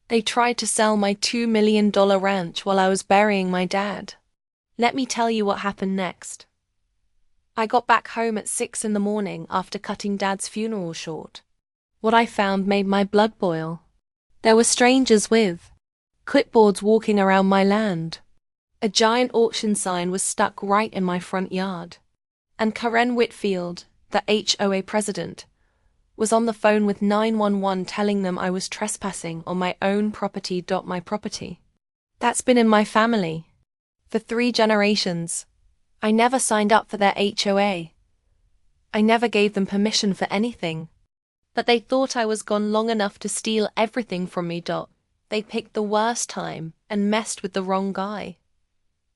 They tried to sell my $2 million ranch while I was burying my dad. Let me tell you what happened next. I got back home at 6 in the morning after cutting Dad's funeral short. What I found made my blood boil. There were strangers with clipboards walking around my land. A giant auction sign was stuck right in my front yard. And Karen Whitfield, the HOA president, was on the phone with 911 telling them I was trespassing on my own property. My property. That's been in my family for 3 generations. I never signed up for their HOA. I never gave them permission for anything. But they thought I was gone long enough to steal everything from me. They picked the worst time and messed with the wrong guy.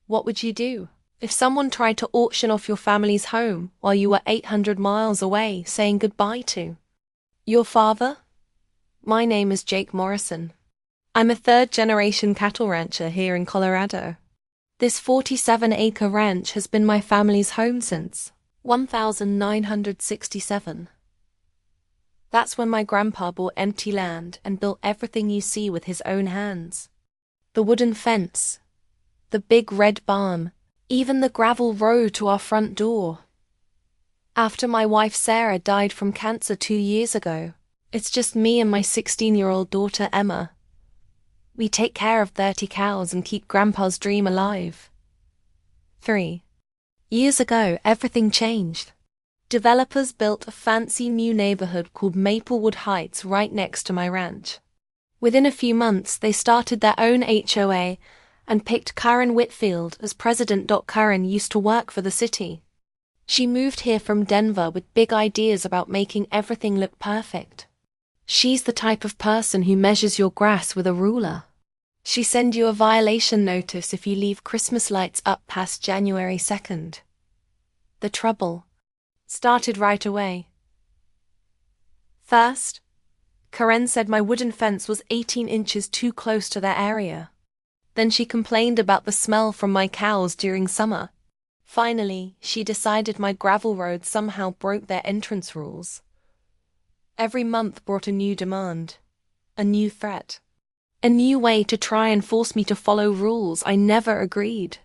What would you do if someone tried to auction off your family's home while you were 800 miles away saying goodbye to your father? My name is Jake Morrison. I'm a 3rd-generation cattle rancher here in Colorado. This 47-acre ranch has been my family's home since 1967. That's when my grandpa bought empty land and built everything you see with his own hands. The wooden fence, the big red barn, even the gravel road to our front door. After my wife Sarah died from cancer 2 years ago, it's just me and my 16-year-old daughter Emma. We take care of 30 cows and keep Grandpa's dream alive. 3 years ago, everything changed. Developers built a fancy new neighborhood called Maplewood Heights right next to my ranch. Within a few months, they started their own HOA and picked Karen Whitfield as president. Karen used to work for the city. She moved here from Denver with big ideas about making everything look perfect. She's the type of person who measures your grass with a ruler. She sends you a violation notice if you leave Christmas lights up past January 2nd. The trouble started right away. First, Karen said my wooden fence was 18 inches too close to their area. Then she complained about the smell from my cows during summer. Finally, she decided my gravel road somehow broke their entrance rules. Every month brought a new demand, a new threat, a new way to try and force me to follow rules I never agreed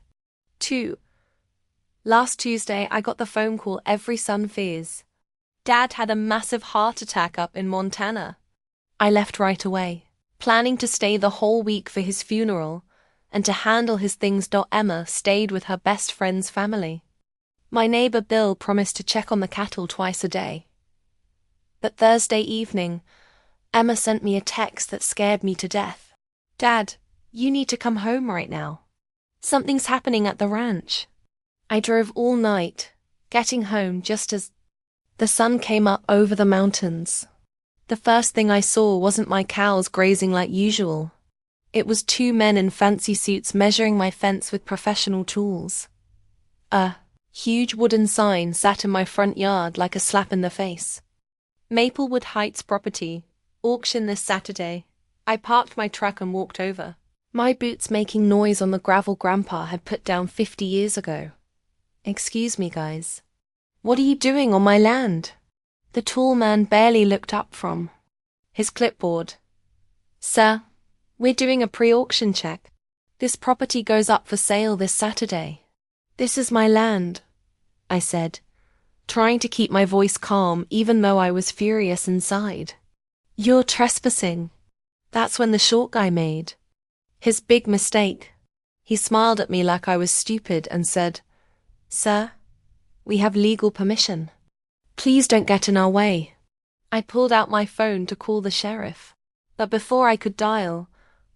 to. Last Tuesday, I got the phone call every son fears. Dad had a massive heart attack up in Montana. I left right away, planning to stay the whole week for his funeral and to handle his things. Emma stayed with her best friend's family. My neighbor Bill promised to check on the cattle twice a day. But Thursday evening, Emma sent me a text that scared me to death. Dad, you need to come home right now. Something's happening at the ranch. I drove all night, getting home just as the sun came up over the mountains. The first thing I saw wasn't my cows grazing like usual. It was 2 men in fancy suits measuring my fence with professional tools. A huge wooden sign sat in my front yard like a slap in the face. Maplewood Heights property, auction this Saturday. I parked my truck and walked over, my boots making noise on the gravel Grandpa had put down 50 years ago. Excuse me, guys. What are you doing on my land? The tall man barely looked up from his clipboard. Sir, we're doing a pre-auction check. This property goes up for sale this Saturday. This is my land, I said, trying to keep my voice calm even though I was furious inside. You're trespassing. That's when the short guy made his big mistake. He smiled at me like I was stupid and said, Sir, we have legal permission. Please don't get in our way. I pulled out my phone to call the sheriff, but before I could dial,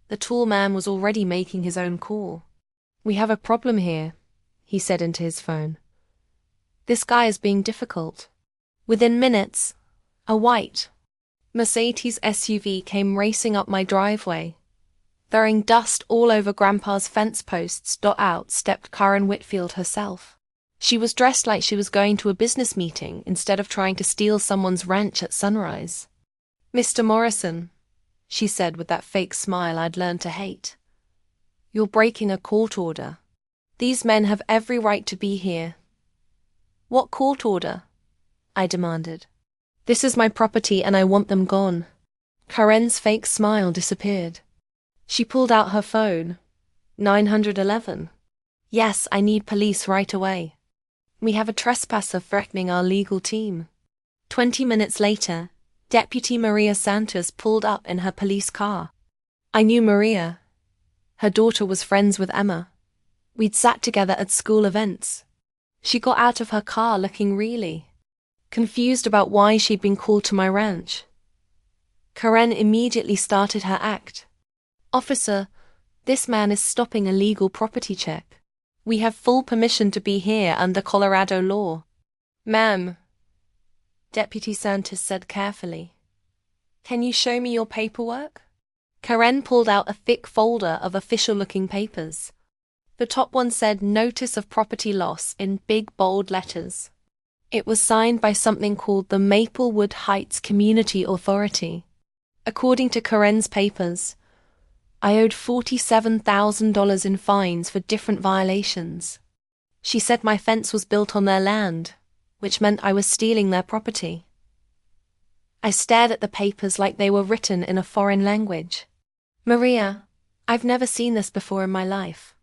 the tall man was already making his own call. We have a problem here, he said into his phone. This guy is being difficult. Within minutes, a white Mercedes SUV came racing up my driveway. Throwing dust all over Grandpa's fence posts. Out stepped Karen Whitfield herself. She was dressed like she was going to a business meeting instead of trying to steal someone's ranch at sunrise. Mr. Morrison, she said with that fake smile I'd learned to hate. You're breaking a court order. These men have every right to be here. What court order? I demanded. This is my property and I want them gone. Karen's fake smile disappeared. She pulled out her phone. 911. Yes, I need police right away. We have a trespasser threatening our legal team. 20 minutes later, Deputy Maria Santos pulled up in her police car. I knew Maria. Her daughter was friends with Emma. We'd sat together at school events. She got out of her car looking really confused about why she'd been called to my ranch. Karen immediately started her act. Officer, this man is stopping a legal property check. We have full permission to be here under Colorado law. Ma'am, Deputy Santos said carefully. Can you show me your paperwork? Karen pulled out a thick folder of official-looking papers. The top one said Notice of Property Loss in big bold letters. It was signed by something called the Maplewood Heights Community Authority. According to Karen's papers, I owed $47,000 in fines for different violations. She said my fence was built on their land, which meant I was stealing their property. I stared at the papers like they were written in a foreign language. Maria, I've never seen this before in my life.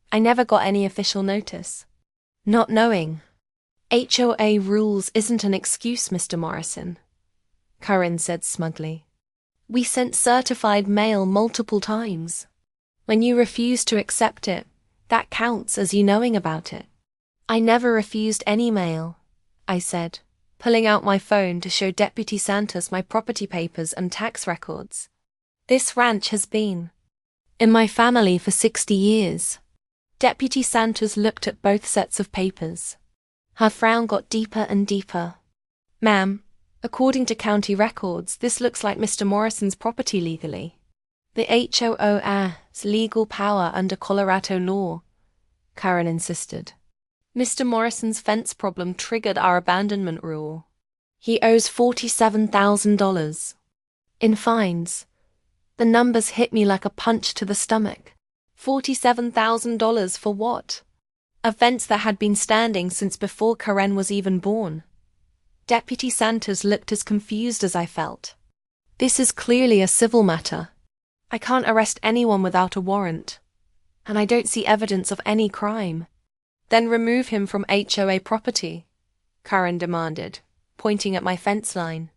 I never got any official notice. Not knowing. HOA rules isn't an excuse, Mr. Morrison, Karen said smugly. We sent certified mail multiple times. When you refuse to accept it, that counts as you knowing about it. I never refused any mail, I said, pulling out my phone to show Deputy Santos my property papers and tax records. This ranch has been in my family for 60 years. Deputy Santos looked at both sets of papers. Her frown got deeper and deeper. Ma'am, according to county records, this looks like Mr. Morrison's property legally. The HOA has legal power under Colorado law, Karen insisted. Mr. Morrison's fence problem triggered our abandonment rule. He owes $47,000 in fines. The numbers hit me like a punch to the stomach. $47,000 for what? A fence that had been standing since before Karen was even born. Deputy Santos looked as confused as I felt. This is clearly a civil matter. I can't arrest anyone without a warrant, and I don't see evidence of any crime. Then remove him from HOA property, Karen demanded, pointing at my fence line.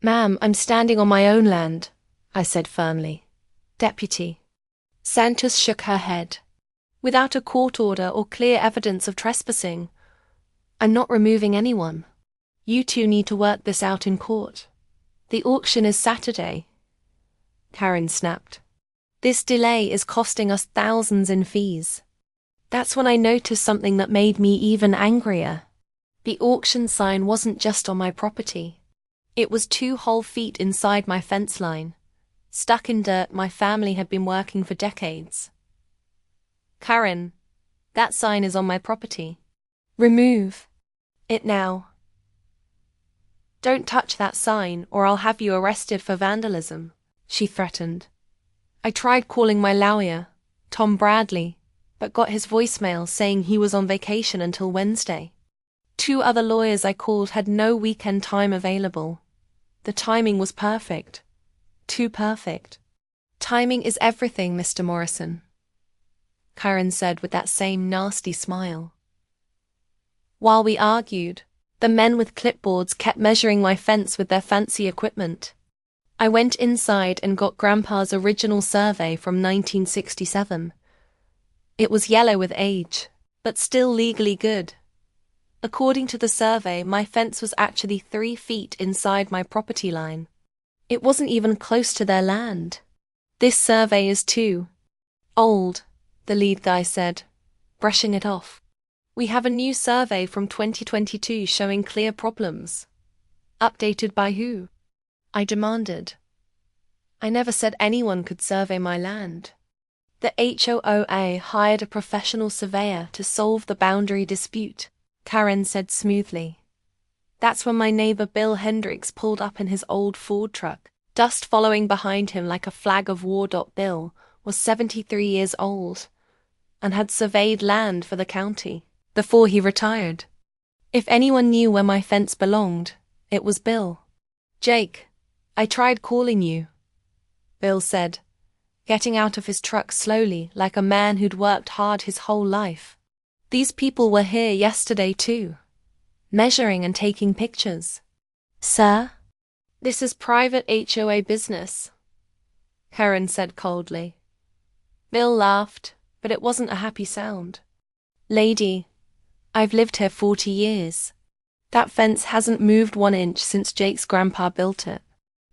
Ma'am, I'm standing on my own land, I said firmly. Deputy. Santos shook her head. Without a court order or clear evidence of trespassing, I'm not removing anyone. You two need to work this out in court. The auction is Saturday, Karen snapped. This delay is costing us thousands in fees. That's when I noticed something that made me even angrier. The auction sign wasn't just on my property. It was 2 whole feet inside my fence line, stuck in dirt my family had been working for decades. Karen, that sign is on my property. Remove it now. Don't touch that sign or I'll have you arrested for vandalism, she threatened. I tried calling my lawyer, Tom Bradley, but got his voicemail saying he was on vacation until Wednesday. 2 other lawyers I called had no weekend time available. The timing was perfect. Too perfect. Timing is everything, Mr. Morrison, Karen said with that same nasty smile. While we argued, the men with clipboards kept measuring my fence with their fancy equipment. I went inside and got Grandpa's original survey from 1967. It was yellow with age, but still legally good. According to the survey, my fence was actually 3 feet inside my property line. It wasn't even close to their land. This survey is too old, the lead guy said, brushing it off. We have a new survey from 2022 showing clear problems. Updated by who? I demanded. I never said anyone could survey my land. The HOA hired a professional surveyor to solve the boundary dispute, Karen said smoothly. That's when my neighbor Bill Hendricks pulled up in his old Ford truck, dust following behind him like a flag of war. Bill was 73 years old and had surveyed land for the county before he retired. If anyone knew where my fence belonged, it was Bill. Jake, I tried calling you, Bill said, getting out of his truck slowly like a man who'd worked hard his whole life. These people were here yesterday too, measuring and taking pictures. Sir? This is private HOA business, Karen said coldly. Bill laughed, but it wasn't a happy sound. Lady, I've lived here 40 years. That fence hasn't moved 1 inch since Jake's grandpa built it.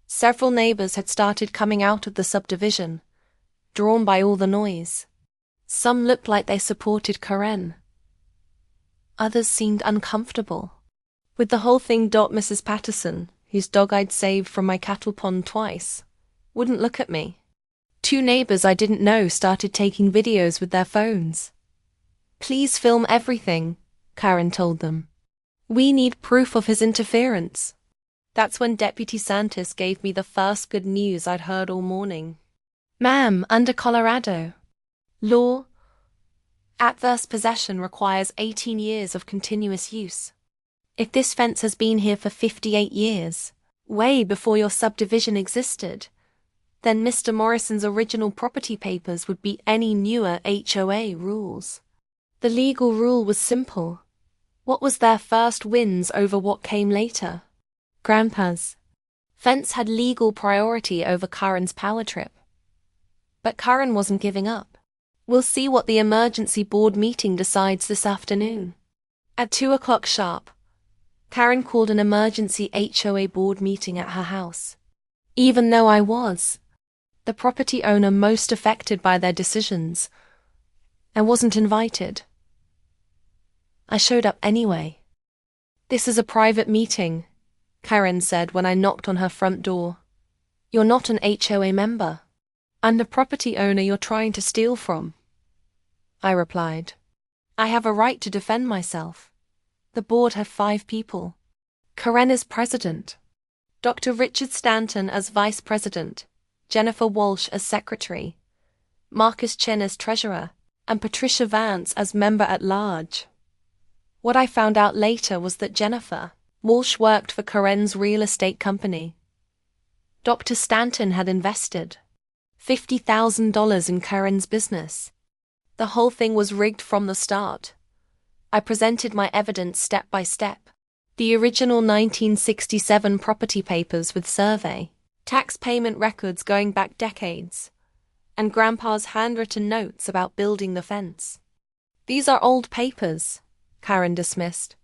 Several neighbors had started coming out of the subdivision, drawn by all the noise. Some looked like they supported Karen. Others seemed uncomfortable. With the whole thing, Mrs. Patterson, whose dog I'd saved from my cattle pond twice, wouldn't look at me. 2 neighbors I didn't know started taking videos with their phones. Please film everything, Karen told them. We need proof of his interference. That's when Deputy Santis gave me the first good news I'd heard all morning. Ma'am, under Colorado law, adverse possession requires 18 years of continuous use. If this fence has been here for 58 years, way before your subdivision existed, then Mr. Morrison's original property papers would beat any newer HOA rules. The legal rule was simple. What was their first wins over what came later? Grandpa's fence had legal priority over Karen's power trip. But Karen wasn't giving up. We'll see what the emergency board meeting decides this afternoon. At 2 o'clock sharp, Karen called an emergency HOA board meeting at her house. Even though I was the property owner most affected by their decisions, I wasn't invited. I showed up anyway. This is a private meeting, Karen said when I knocked on her front door. You're not an HOA member. I'm the property owner you're trying to steal from, I replied. I have a right to defend myself. The board have 5 people. Karen is president. Dr. Richard Stanton as vice president, Jennifer Walsh as secretary, Marcus Chen as treasurer, and Patricia Vance as member at large. What I found out later was that Jennifer Walsh worked for Karen's real estate company. Dr. Stanton had invested $50,000 in Karen's business. The whole thing was rigged from the start. I presented my evidence step by step. The original 1967 property papers with survey, tax payment records going back decades, and Grandpa's handwritten notes about building the fence. These are old papers, Karen dismissed.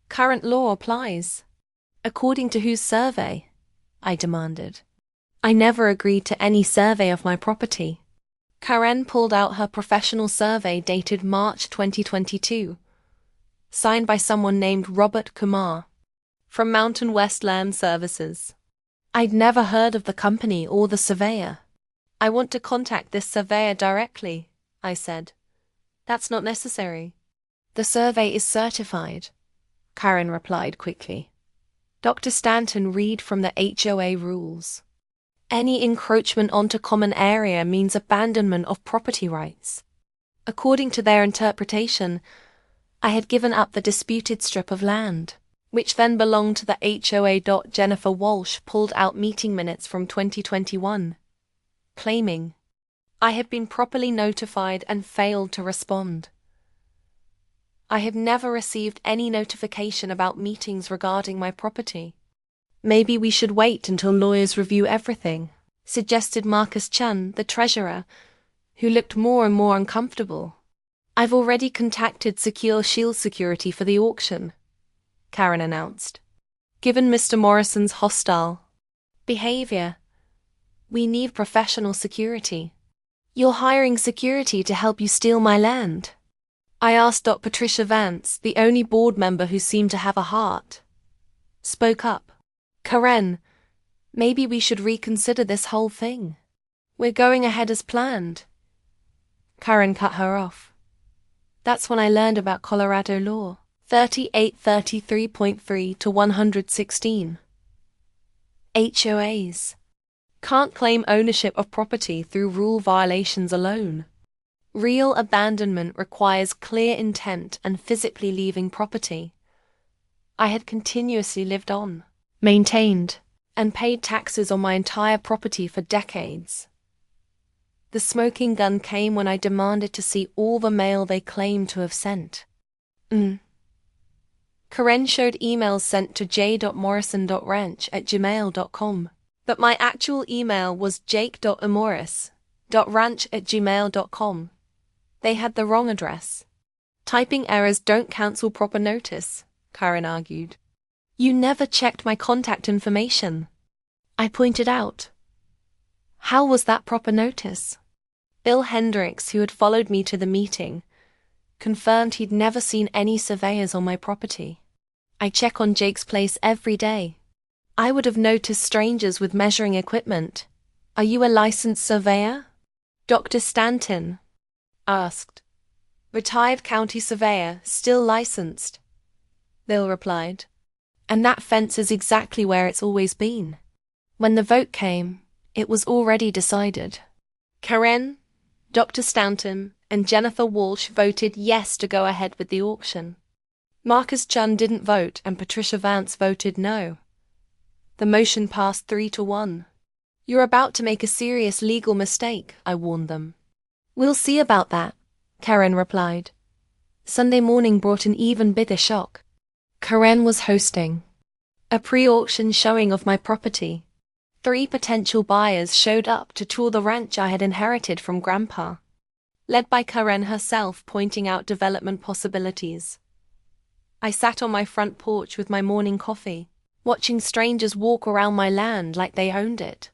Current law applies. According to whose survey? I demanded. I never agreed to any survey of my property. Karen pulled out her professional survey dated March 2022, signed by someone named Robert Kumar, from Mountain West Land Services. I'd never heard of the company or the surveyor. I want to contact this surveyor directly, I said. That's not necessary. The survey is certified, Karen replied quickly. Dr. Stanton, read from the HOA rules. Any encroachment onto common area means abandonment of property rights. According to their interpretation, I had given up the disputed strip of land, which then belonged to the HOA. Jennifer Walsh pulled out meeting minutes from 2021, claiming I had been properly notified and failed to respond. I have never received any notification about meetings regarding my property. Maybe we should wait until lawyers review everything, suggested Marcus Chen, the treasurer, who looked more and more uncomfortable. I've already contacted Secure Shield Security for the auction, Karen announced. Given Mr. Morrison's hostile behavior, we need professional security. You're hiring security to help you steal my land? I asked. Patricia Vance, the only board member who seemed to have a heart, spoke up. Karen, maybe we should reconsider this whole thing. We're going ahead as planned. Karen cut her off. That's when I learned about Colorado law, 3833.3 to 116. HOAs can't claim ownership of property through rule violations alone. Real abandonment requires clear intent and physically leaving property. I had continuously lived on, maintained, and paid taxes on my entire property for decades. The smoking gun came when I demanded to see all the mail they claimed to have sent. Karen showed emails sent to j.morrison.ranch@gmail.com, but my actual email was jake.amoris.ranch@gmail.com. They had the wrong address. Typing errors don't cancel proper notice, Karen argued. You never checked my contact information, I pointed out. How was that proper notice? Bill Hendricks, who had followed me to the meeting, confirmed he'd never seen any surveyors on my property. I check on Jake's place every day. I would have noticed strangers with measuring equipment. Are you a licensed surveyor? Dr. Stanton asked. Retired county surveyor, still licensed, Bill replied. And that fence is exactly where it's always been. When the vote came, it was already decided. Karen, Dr. Stanton, and Jennifer Walsh voted yes to go ahead with the auction. Marcus Chun didn't vote and Patricia Vance voted no. The motion passed 3-1. You're about to make a serious legal mistake, I warned them. We'll see about that, Karen replied. Sunday morning brought an even bigger shock. Karen was hosting a pre-auction showing of my property. 3 potential buyers showed up to tour the ranch I had inherited from Grandpa, led by Karen herself pointing out development possibilities. I sat on my front porch with my morning coffee, watching strangers walk around my land like they owned it.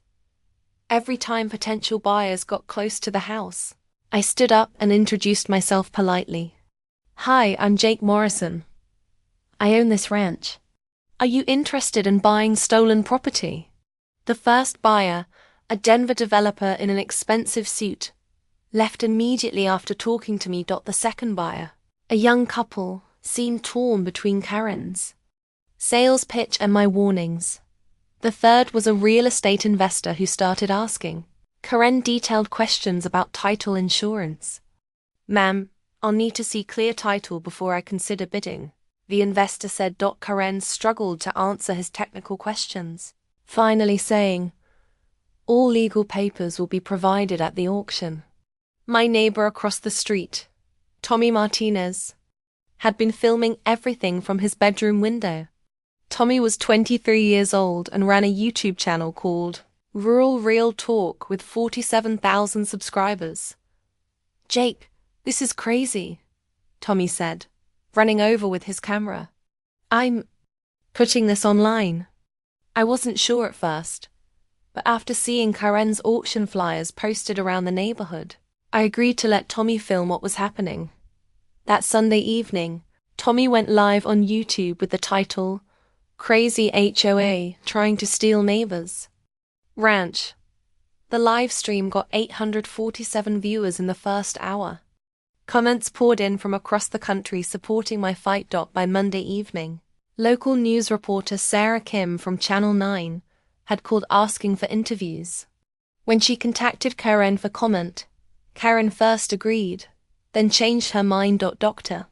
Every time potential buyers got close to the house, I stood up and introduced myself politely. Hi, I'm Jake Morrison. I own this ranch. Are you interested in buying stolen property? The first buyer, a Denver developer in an expensive suit, left immediately after talking to me. The second buyer, a young couple, seemed torn between Karen's sales pitch and my warnings. The third was a real estate investor who started asking Karen detailed questions about title insurance. Ma'am, I'll need to see clear title before I consider bidding, the investor said. Karen struggled to answer his technical questions, finally saying, all legal papers will be provided at the auction. My neighbor across the street, Tommy Martinez, had been filming everything from his bedroom window. Tommy was 23 years old and ran a YouTube channel called Rural Real Talk with 47,000 subscribers. Jake, this is crazy, Tommy said, running over with his camera. I'm putting this online. I wasn't sure at first, but after seeing Karen's auction flyers posted around the neighborhood, I agreed to let Tommy film what was happening. That Sunday evening, Tommy went live on YouTube with the title, Crazy HOA Trying to Steal Neighbors Ranch. The live stream got 847 viewers in the first hour. Comments poured in from across the country supporting my fight. By Monday evening, local news reporter Sarah Kim from Channel 9 had called asking for interviews. When she contacted Karen for comment, Karen first agreed, then changed her mind. Dr.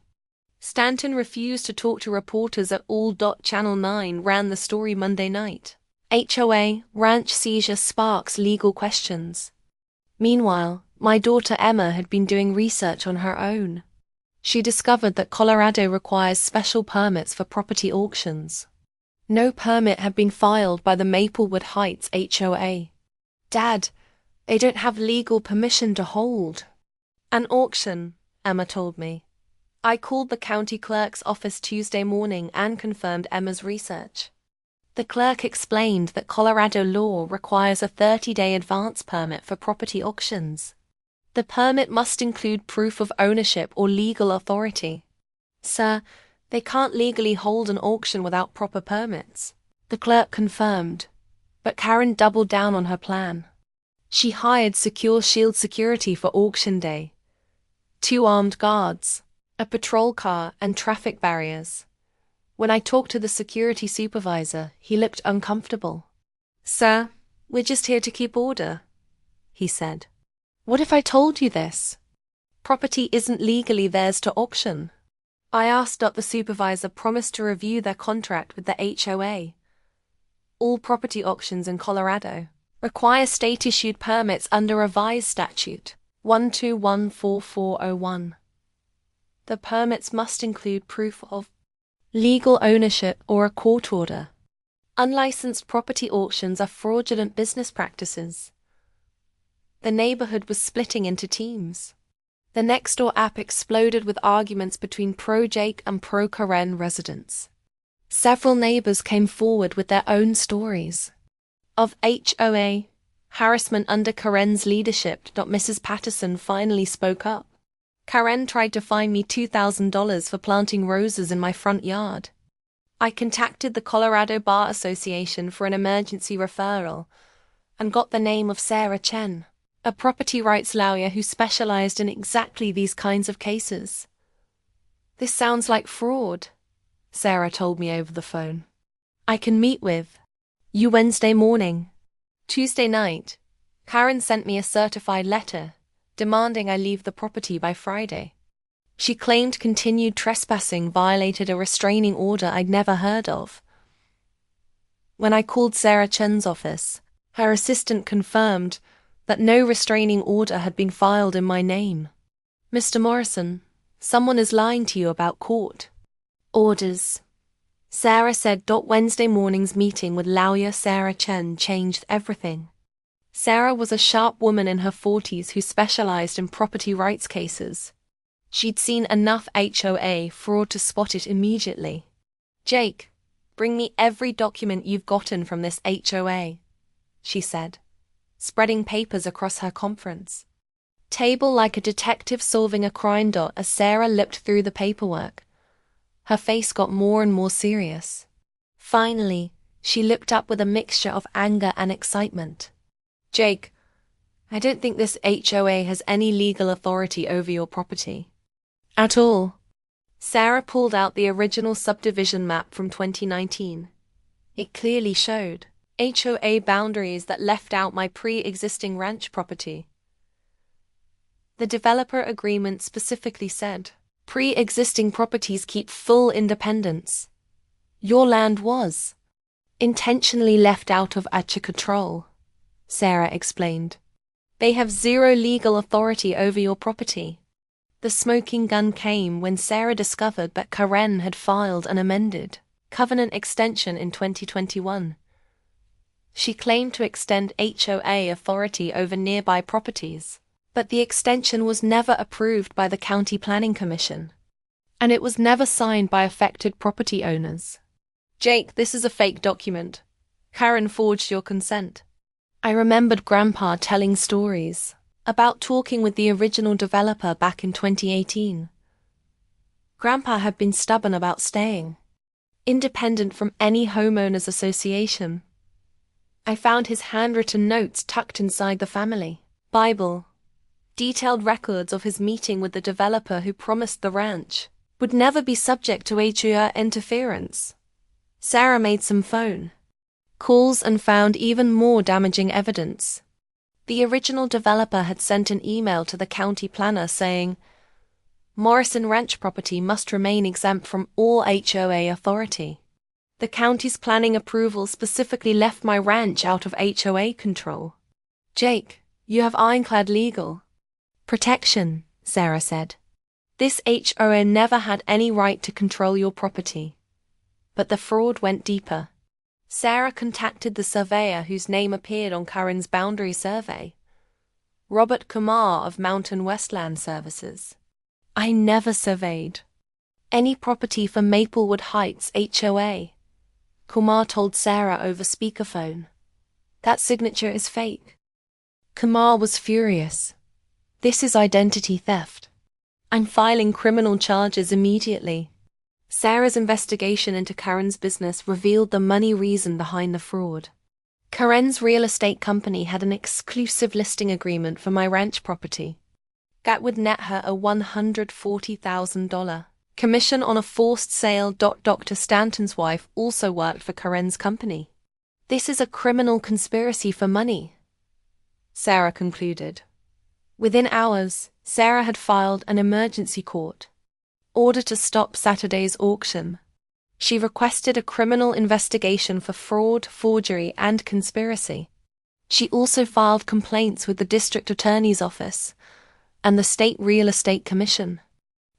Stanton refused to talk to reporters at all. Channel 9 ran the story Monday night. HOA ranch seizure sparks legal questions. Meanwhile, my daughter Emma had been doing research on her own. She discovered that Colorado requires special permits for property auctions. No permit had been filed by the Maplewood Heights HOA. Dad, they don't have legal permission to hold an auction, Emma told me. I called the county clerk's office Tuesday morning and confirmed Emma's research. The clerk explained that Colorado law requires a 30-day advance permit for property auctions. The permit must include proof of ownership or legal authority. Sir, they can't legally hold an auction without proper permits, the clerk confirmed, but Karen doubled down on her plan. She hired Secure Shield security for auction day. 2 armed guards, a patrol car, and traffic barriers. When I talked to the security supervisor, he looked uncomfortable. Sir, we're just here to keep order, he said. What if I told you this? Property isn't legally theirs to auction. I asked. The supervisor promised to review their contract with the HOA. All property auctions in Colorado require state-issued permits under revised statute 1214401. The permits must include proof of legal ownership or a court order. Unlicensed property auctions are fraudulent business practices. The neighborhood was splitting into teams. The Nextdoor app exploded with arguments between pro-Jake and pro-Karen residents. Several neighbors came forward with their own stories of HOA harassment under Karen's leadership. Mrs. Patterson finally spoke up. Karen tried to fine me $2,000 for planting roses in my front yard. I contacted the Colorado Bar Association for an emergency referral and got the name of Sarah Chen, a property rights lawyer who specialized in exactly these kinds of cases. This sounds like fraud, Sarah told me over the phone. I can meet with you Wednesday morning. Tuesday night, Karen sent me a certified letter demanding I leave the property by Friday. She claimed continued trespassing violated a restraining order I'd never heard of. When I called Sarah Chen's office, her assistant confirmed that no restraining order had been filed in my name. Mr. Morrison, someone is lying to you about court orders, Sarah said. Wednesday morning's meeting with lawyer Sarah Chen changed everything. Sarah was a sharp woman in her 40s who specialized in property rights cases. She'd seen enough HOA fraud to spot it immediately. Jake, bring me every document you've gotten from this HOA, she said, spreading papers across her conference table like a detective solving a crime. As Sarah looked through the paperwork, her face got more and more serious. Finally, she looked up with a mixture of anger and excitement. Jake, I don't think this HOA has any legal authority over your property at all. Sarah pulled out the original subdivision map from 2019. It clearly showed HOA boundaries that left out my pre-existing ranch property. The developer agreement specifically said, pre-existing properties keep full independence. Your land was intentionally left out of ACHA control, Sarah explained. They have zero legal authority over your property. The smoking gun came when Sarah discovered that Karen had filed an amended covenant extension in 2021. She claimed to extend HOA authority over nearby properties, but the extension was never approved by the County Planning Commission, and it was never signed by affected property owners. Jake, this is a fake document. Karen forged your consent. I remembered Grandpa telling stories about talking with the original developer back in 2018. Grandpa had been stubborn about staying independent from any homeowners association. I found his handwritten notes tucked inside the family Bible, detailed records of his meeting with the developer who promised the ranch would never be subject to HOA interference. Sarah made some phone calls and found even more damaging evidence. The original developer had sent an email to the county planner saying, Morrison Ranch property must remain exempt from all HOA authority. The county's planning approval specifically left my ranch out of HOA control. Jake, you have ironclad legal protection, Sarah said. This HOA never had any right to control your property. But the fraud went deeper. Sarah contacted the surveyor whose name appeared on Karen's boundary survey, Robert Kumar of Mountain Westland Services. I never surveyed any property for Maplewood Heights HOA, Kumar told Sarah over speakerphone. That signature is fake. Kumar was furious. This is identity theft. I'm filing criminal charges immediately. Sarah's investigation into Karen's business revealed the money reason behind the fraud. Karen's real estate company had an exclusive listing agreement for my ranch property. That would net her a $140,000 commission on a forced sale. Dr. Stanton's wife also worked for Karen's company. This is a criminal conspiracy for money, Sarah concluded. Within hours, Sarah had filed an emergency court order to stop Saturday's auction. She requested a criminal investigation for fraud, forgery, and conspiracy. She also filed complaints with the district attorney's office and the state real estate commission.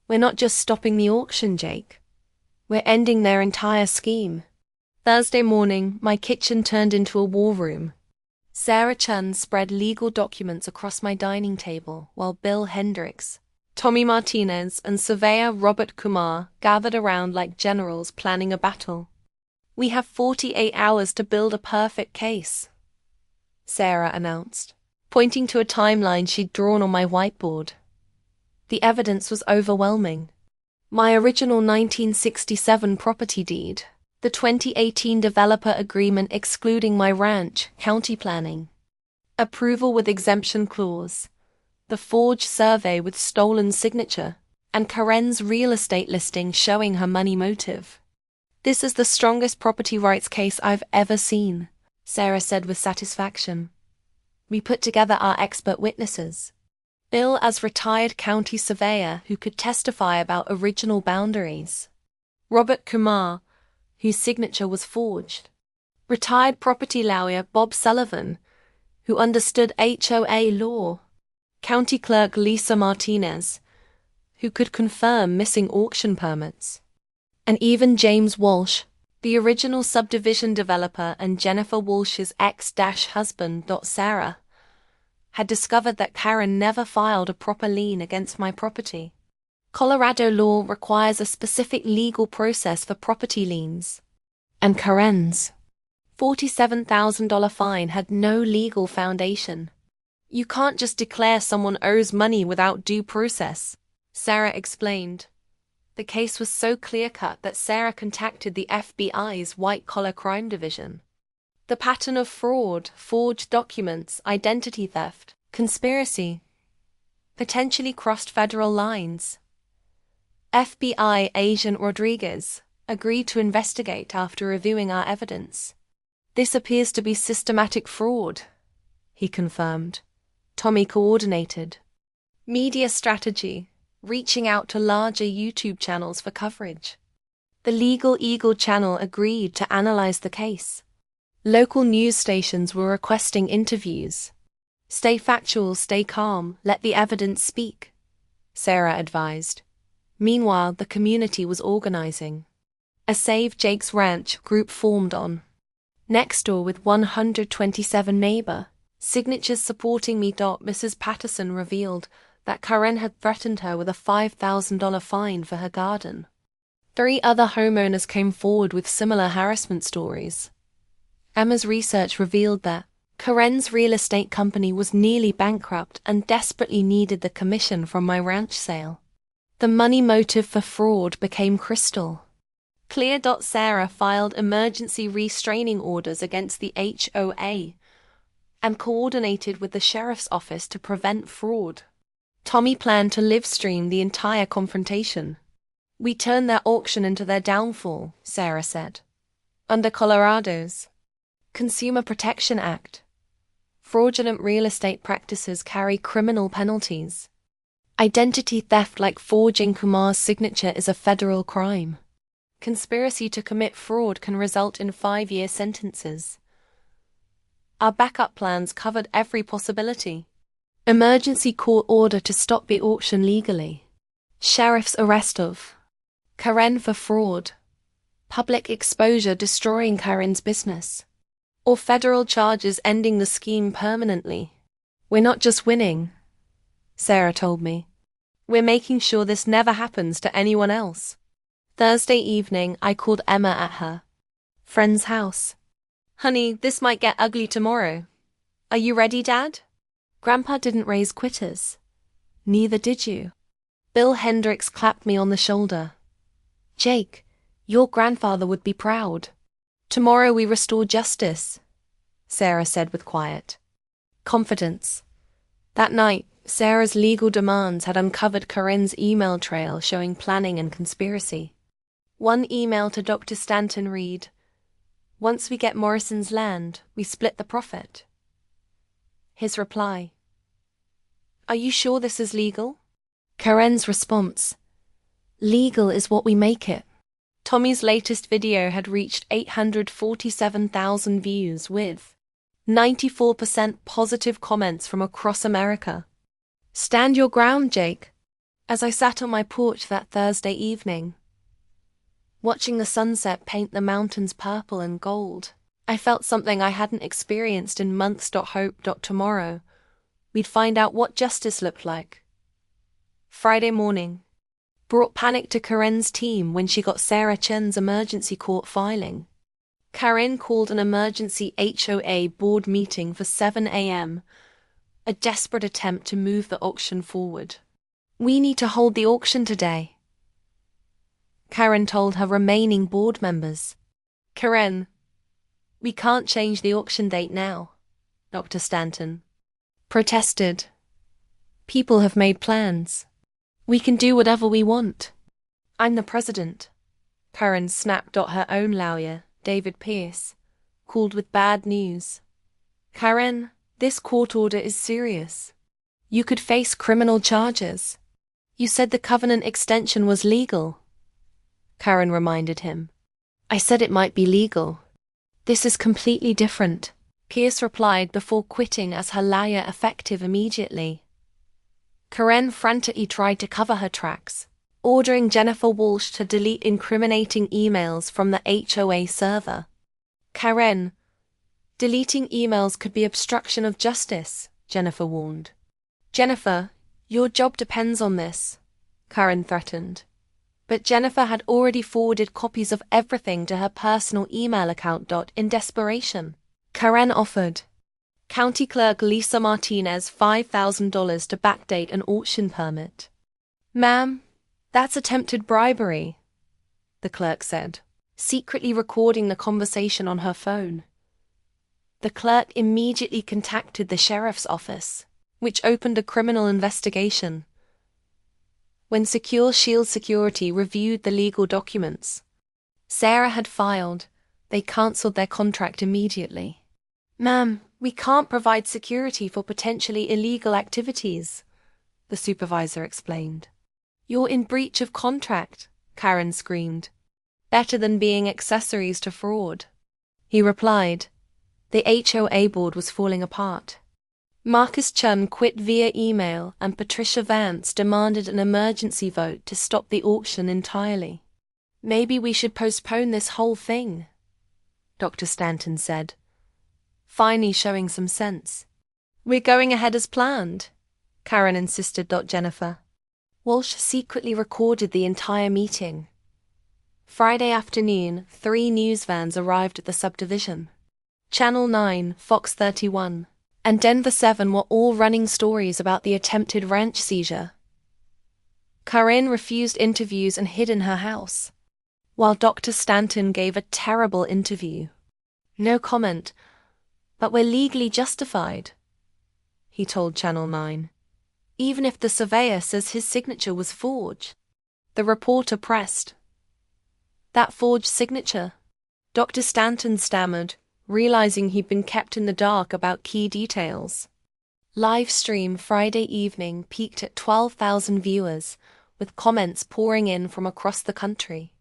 We're not just stopping the auction, Jake. We're ending their entire scheme. Thursday morning, my kitchen turned into a war room. Sarah Chun spread legal documents across my dining table while Bill Hendricks, Tommy Martinez, and surveyor Robert Kumar gathered around like generals planning a battle. We have 48 hours to build a perfect case, Sarah announced, pointing to a timeline she'd drawn on my whiteboard. The evidence was overwhelming. My original 1967 property deed, the 2018 developer agreement excluding my ranch, county planning, approval with exemption clause, the forged survey with stolen signature, and Karen's real estate listing showing her money motive. This is the strongest property rights case I've ever seen, Sarah said with satisfaction. We put together our expert witnesses. Bill as retired county surveyor who could testify about original boundaries. Robert Kumar, whose signature was forged. Retired property lawyer Bob Sullivan, who understood HOA law. County clerk Lisa Martinez, who could confirm missing auction permits. And even James Walsh, the original subdivision developer and Jennifer Walsh's ex-husband. Sarah, had discovered that Karen never filed a proper lien against my property. Colorado law requires a specific legal process for property liens. And Karen's $47,000 fine had no legal foundation. You can't just declare someone owes money without due process, Sarah explained. The case was so clear-cut that Sarah contacted the FBI's white-collar crime division. The pattern of fraud, forged documents, identity theft, conspiracy, potentially crossed federal lines. FBI agent Rodriguez agreed to investigate after reviewing our evidence. This appears to be systematic fraud, he confirmed. Tommy coordinated. Media strategy, reaching out to larger YouTube channels for coverage. The Legal Eagle channel agreed to analyze the case. Local news stations were requesting interviews. Stay factual, stay calm, let the evidence speak, Sarah advised. Meanwhile, the community was organizing. A Save Jake's Ranch group formed on Nextdoor with 127 neighbor signatures supporting me. Mrs. Patterson revealed that Karen had threatened her with a $5,000 fine for her garden. 3 other homeowners came forward with similar harassment stories. Emma's research revealed that Karen's real estate company was nearly bankrupt and desperately needed the commission from my ranch sale. The money motive for fraud became crystal clear. Sarah filed emergency restraining orders against the HOA and coordinated with the sheriff's office to prevent fraud. Tommy planned to live stream the entire confrontation. We turned their auction into their downfall, Sarah said. Under Colorado's Consumer Protection Act, fraudulent real estate practices carry criminal penalties. Identity theft like forging Kumar's signature is a federal crime. Conspiracy to commit fraud can result in 5-year sentences. Our backup plans covered every possibility. Emergency court order to stop the auction legally. Sheriff's arrest of Karen for fraud. Public exposure destroying Karen's business. Or federal charges ending the scheme permanently. We're not just winning, Sarah told me. We're making sure this never happens to anyone else. Thursday evening, I called Emma at her friend's house. Honey, this might get ugly tomorrow. Are you ready, Dad? Grandpa didn't raise quitters. Neither did you. Bill Hendricks clapped me on the shoulder. Jake, your grandfather would be proud. Tomorrow we restore justice, Sarah said with quiet confidence. That night, Sarah's legal demands had uncovered Karen's email trail showing planning and conspiracy. One email to Dr. Stanton read, "Once we get Morrison's land, we split the profit." His reply, "Are you sure this is legal?" Karen's response, "Legal is what we make it." Tommy's latest video had reached 847,000 views with 94% positive comments from across America. Stand your ground, Jake. As I sat on my porch that Thursday evening, watching the sunset paint the mountains purple and gold, I felt something I hadn't experienced in months. Hope tomorrow we'd find out what justice looked like. Friday morning brought panic to Karen's team when she got Sarah Chen's emergency court filing. Karen called an emergency HOA board meeting for 7 a.m., a desperate attempt to move the auction forward. "We need to hold the auction today," Karen told her remaining board members. "Karen, we can't change the auction date now," Dr. Stanton protested. "People have made plans. We can do whatever we want." "I'm the president," Karen snapped. Her own lawyer, David Pierce, called with bad news. "Karen, this court order is serious. You could face criminal charges." "You said the covenant extension was legal," Karen reminded him. "I said it might be legal. This is completely different," Pierce replied before quitting as her lawyer effective immediately. Karen frantically tried to cover her tracks, ordering Jennifer Walsh to delete incriminating emails from the HOA server. "Karen, deleting emails could be obstruction of justice," Jennifer warned. "Jennifer, your job depends on this," Karen threatened. But Jennifer had already forwarded copies of everything to her personal email account. In desperation, Karen offered County Clerk Lisa Martinez $5,000 to backdate an auction permit. "Ma'am, that's attempted bribery," the clerk said, secretly recording the conversation on her phone. The clerk immediately contacted the sheriff's office, which opened a criminal investigation. When Secure Shield Security reviewed the legal documents Sarah had filed, they cancelled their contract immediately. "Ma'am, we can't provide security for potentially illegal activities," the supervisor explained. "You're in breach of contract," Karen screamed. "Better than being accessories to fraud," he replied. The HOA board was falling apart. Marcus Chun quit via email and Patricia Vance demanded an emergency vote to stop the auction entirely. "Maybe we should postpone this whole thing," Dr. Stanton said, finally showing some sense. "We're going ahead as planned," Karen insisted. Jennifer Walsh secretly recorded the entire meeting. Friday afternoon, 3 news vans arrived at the subdivision. Channel 9, Fox 31, and Denver 7 were all running stories about the attempted ranch seizure. Karen refused interviews and hid in her house, while Dr. Stanton gave a terrible interview. "No comment, but we're legally justified," he told Channel 9, "even if the surveyor says his signature was forged." The reporter pressed, "That forged signature?" Dr. Stanton stammered, realizing he'd been kept in the dark about key details. Live stream Friday evening peaked at 12,000 viewers, with comments pouring in from across the country.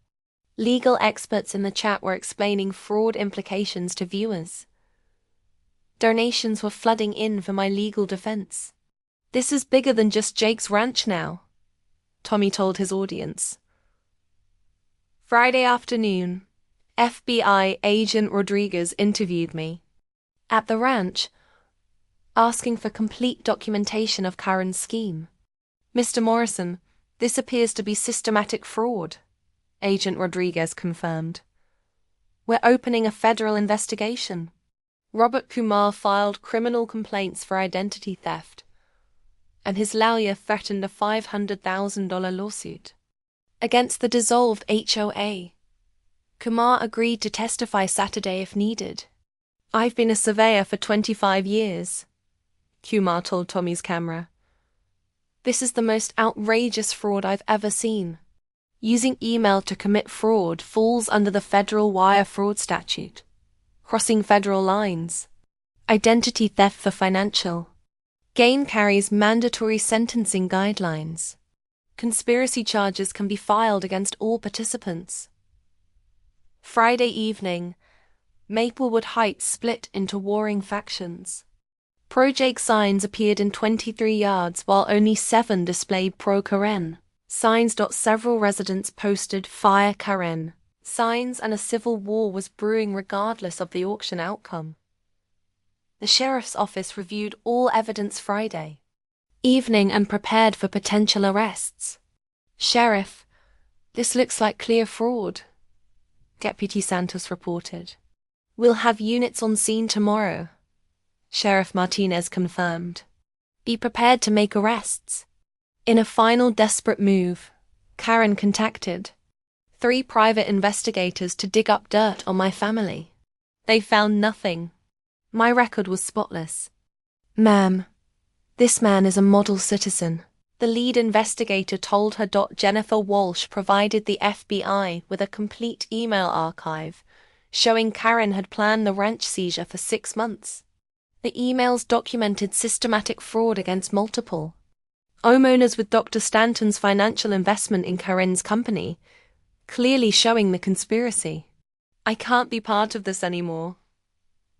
Legal experts in the chat were explaining fraud implications to viewers. Donations were flooding in for my legal defense. "This is bigger than just Jake's ranch now," Tommy told his audience. Friday afternoon, FBI agent Rodriguez interviewed me at the ranch, asking for complete documentation of Karen's scheme. "Mr. Morrison, this appears to be systematic fraud," Agent Rodriguez confirmed. "We're opening a federal investigation." Robert Kumar filed criminal complaints for identity theft, and his lawyer threatened a $500,000 lawsuit against the dissolved HOA. Kumar agreed to testify Saturday if needed. "I've been a surveyor for 25 years, Kumar told Tommy's camera. "This is the most outrageous fraud I've ever seen. Using email to commit fraud falls under the federal wire fraud statute. Crossing federal lines. Identity theft for financial gain carries mandatory sentencing guidelines. Conspiracy charges can be filed against all participants." Friday evening, Maplewood Heights split into warring factions. Pro-Jake signs appeared in 23 yards while only 7 displayed pro-Karen signs. Several residents posted "Fire Karen" signs, and a civil war was brewing regardless of the auction outcome. The sheriff's office reviewed all evidence Friday evening and prepared for potential arrests. "Sheriff, this looks like clear fraud," Deputy Santos reported. "We'll have units on scene tomorrow," Sheriff Martinez confirmed. "Be prepared to make arrests." In a final desperate move, Karen contacted 3 private investigators to dig up dirt on my family. They found nothing. My record was spotless. "Ma'am, this man is a model citizen," the lead investigator told her. Jennifer Walsh provided the FBI with a complete email archive showing Karen had planned the ranch seizure for 6 months. The emails documented systematic fraud against multiple homeowners, with Dr. Stanton's financial investment in Karen's company clearly showing the conspiracy. "I can't be part of this anymore,"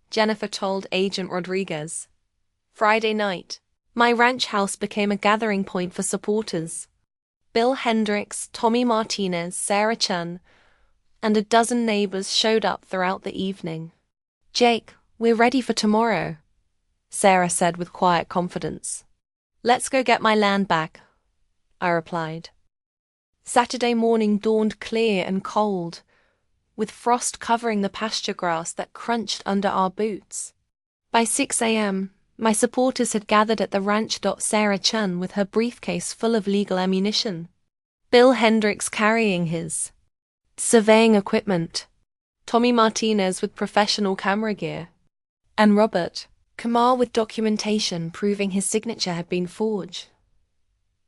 Jennifer told Agent Rodriguez. Friday night, my ranch house became a gathering point for supporters. Bill Hendricks, Tommy Martinez, Sarah Chun, and a dozen neighbors showed up throughout the evening. "Jake, we're ready for tomorrow," Sarah said with quiet confidence. "Let's go get my land back," I replied. Saturday morning dawned clear and cold, with frost covering the pasture grass that crunched under our boots. By 6 a.m., my supporters had gathered at the ranch. Sarah Chun with her briefcase full of legal ammunition, Bill Hendricks carrying his surveying equipment, Tommy Martinez with professional camera gear, and Robert Kumar with documentation proving his signature had been forged.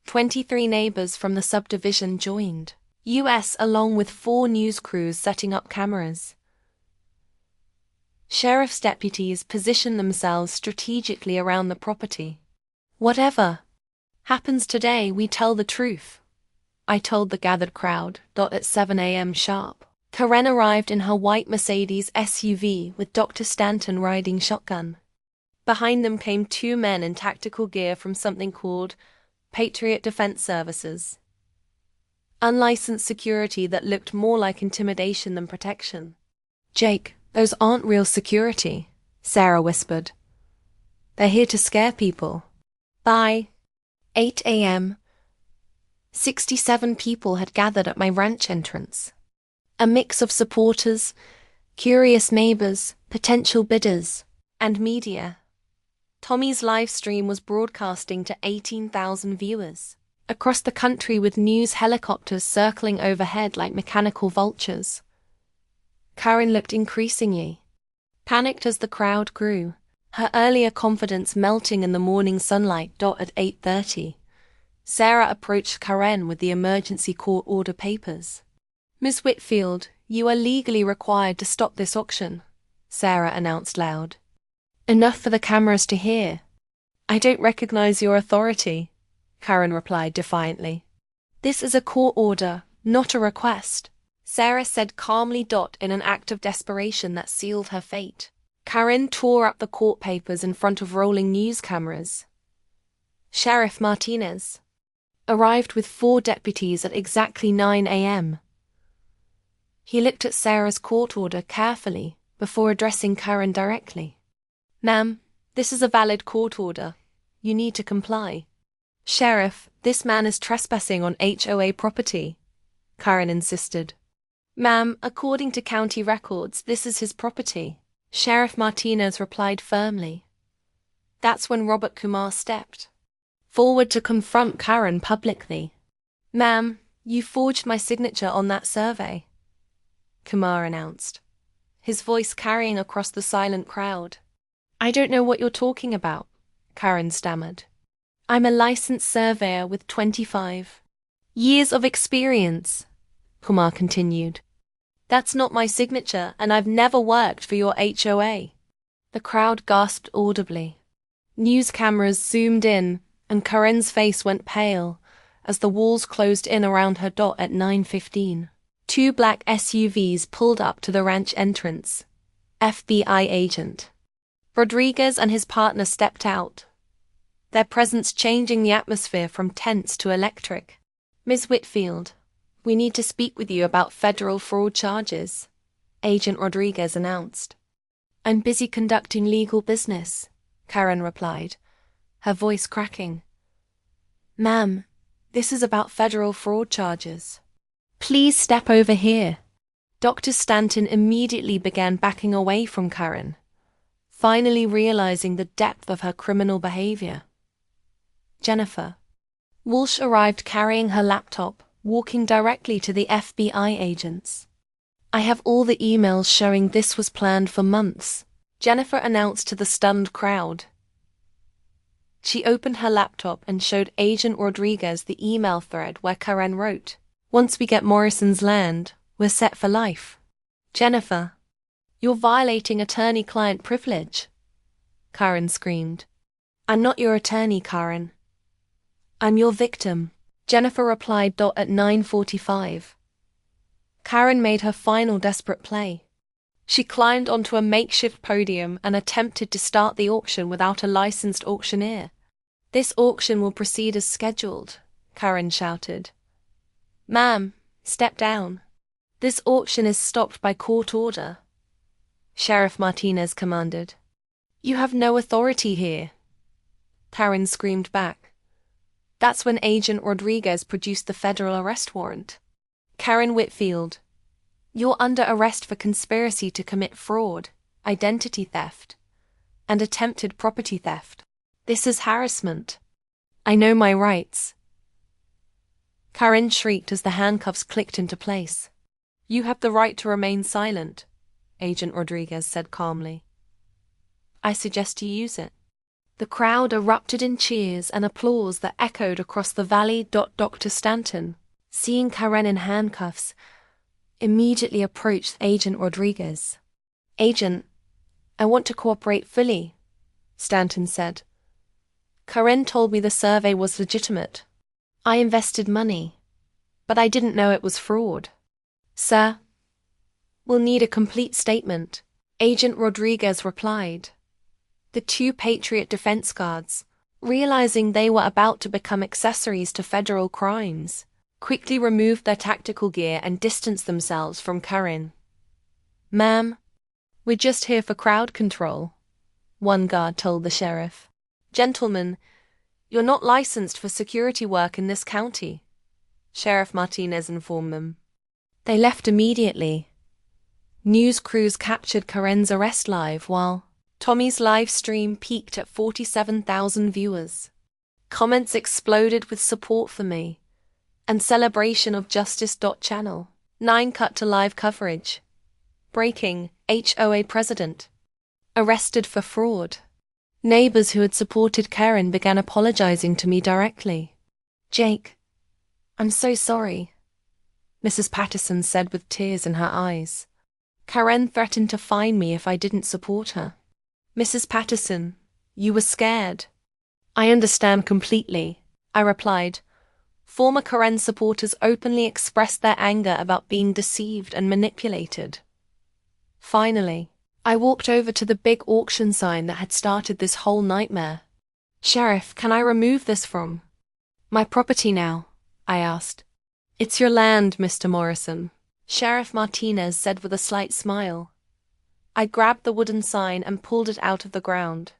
23 neighbors from the subdivision joined us, along with 4 news crews setting up cameras. Sheriff's deputies positioned themselves strategically around the property. "Whatever happens today, we tell the truth," I told the gathered crowd. At 7 a.m. sharp, Karen arrived in her white Mercedes SUV with Dr. Stanton riding shotgun. Behind them came 2 men in tactical gear from something called Patriot Defense Services, unlicensed security that looked more like intimidation than protection. "Jake, those aren't real security," Sarah whispered. "They're here to scare people." By 8 a.m., 67 people had gathered at my ranch entrance. A mix of supporters, curious neighbors, potential bidders, and media. Tommy's live stream was broadcasting to 18,000 viewers across the country, with news helicopters circling overhead like mechanical vultures. Karen looked increasingly panicked as the crowd grew, her earlier confidence melting in the morning sunlight. At 8:30, Sarah approached Karen with the emergency court order papers. "Miss Whitfield, you are legally required to stop this auction," Sarah announced loud. "Enough for the cameras to hear." "I don't recognize your authority," Karen replied defiantly. "This is a court order, not a request," Sarah said calmly. In an act of desperation that sealed her fate, Karen tore up the court papers in front of rolling news cameras. Sheriff Martinez arrived with 4 deputies at exactly 9 a.m. He looked at Sarah's court order carefully before addressing Karen directly. "Ma'am, this is a valid court order. You need to comply." "Sheriff, this man is trespassing on HOA property," Karen insisted. "Ma'am, according to county records, this is his property," Sheriff Martinez replied firmly. That's when Robert Kumar stepped forward to confront Karen publicly. "Ma'am, you forged my signature on that survey," Kumar announced, his voice carrying across the silent crowd. "I don't know what you're talking about," Karen stammered. "I'm a licensed surveyor with 25 years of experience," Kumar continued. "That's not my signature, and I've never worked for your HOA." The crowd gasped audibly. News cameras zoomed in, and Karen's face went pale as the walls closed in around her. At 9:15, 2 black SUVs pulled up to the ranch entrance. FBI agent. Rodriguez and his partner stepped out, their presence changing the atmosphere from tense to electric. Ms. Whitfield, we need to speak with you about federal fraud charges, Agent Rodriguez announced. I'm busy conducting legal business, Karen replied, her voice cracking. Ma'am, this is about federal fraud charges. Please step over here. Dr. Stanton immediately began backing away from Karen, finally realizing the depth of her criminal behavior. Jennifer. Walsh arrived carrying her laptop, walking directly to the FBI agents. I have all the emails showing this was planned for months, Jennifer announced to the stunned crowd. She opened her laptop and showed Agent Rodriguez the email thread where Karen wrote, "Once we get Morrison's land, we're set for life." Jennifer, you're violating attorney-client privilege, Karen screamed. I'm not your attorney, Karen. I'm your victim, Jennifer replied. At 9:45. Karen made her final desperate play. She climbed onto a makeshift podium and attempted to start the auction without a licensed auctioneer. This auction will proceed as scheduled, Karen shouted. Ma'am, step down. This auction is stopped by court order, Sheriff Martinez commanded. You have no authority here, Karen screamed back. That's when Agent Rodriguez produced the federal arrest warrant. Karen Whitfield, you're under arrest for conspiracy to commit fraud, identity theft, and attempted property theft. This is harassment. I know my rights. Karen shrieked as the handcuffs clicked into place. You have the right to remain silent, Agent Rodriguez said calmly. I suggest you use it. The crowd erupted in cheers and applause that echoed across the valley. Dr. Stanton, seeing Karen in handcuffs, immediately approached Agent Rodriguez. Agent, I want to cooperate fully, Stanton said. Karen told me the survey was legitimate. I invested money, but I didn't know it was fraud. Sir, we'll need a complete statement, Agent Rodriguez replied. The two Patriot defense guards, realizing they were about to become accessories to federal crimes, quickly removed their tactical gear and distanced themselves from Karen. Ma'am, we're just here for crowd control, one guard told the sheriff. Gentlemen, you're not licensed for security work in this county, Sheriff Martinez informed them. They left immediately. News crews captured Karen's arrest live while Tommy's live stream peaked at 47,000 viewers. Comments exploded with support for me and celebration of Justice. Channel 9 cut to live coverage. Breaking, HOA president arrested for fraud. Neighbors who had supported Karen began apologizing to me directly. Jake, I'm so sorry, Mrs. Patterson said with tears in her eyes. Karen threatened to fine me if I didn't support her. Mrs. Patterson, you were scared. I understand completely, I replied. Former Karen supporters openly expressed their anger about being deceived and manipulated. Finally, I walked over to the big auction sign that had started this whole nightmare. Sheriff, can I remove this from my property now? I asked. It's your land, Mr. Morrison, Sheriff Martinez said with a slight smile. I grabbed the wooden sign and pulled it out of the ground.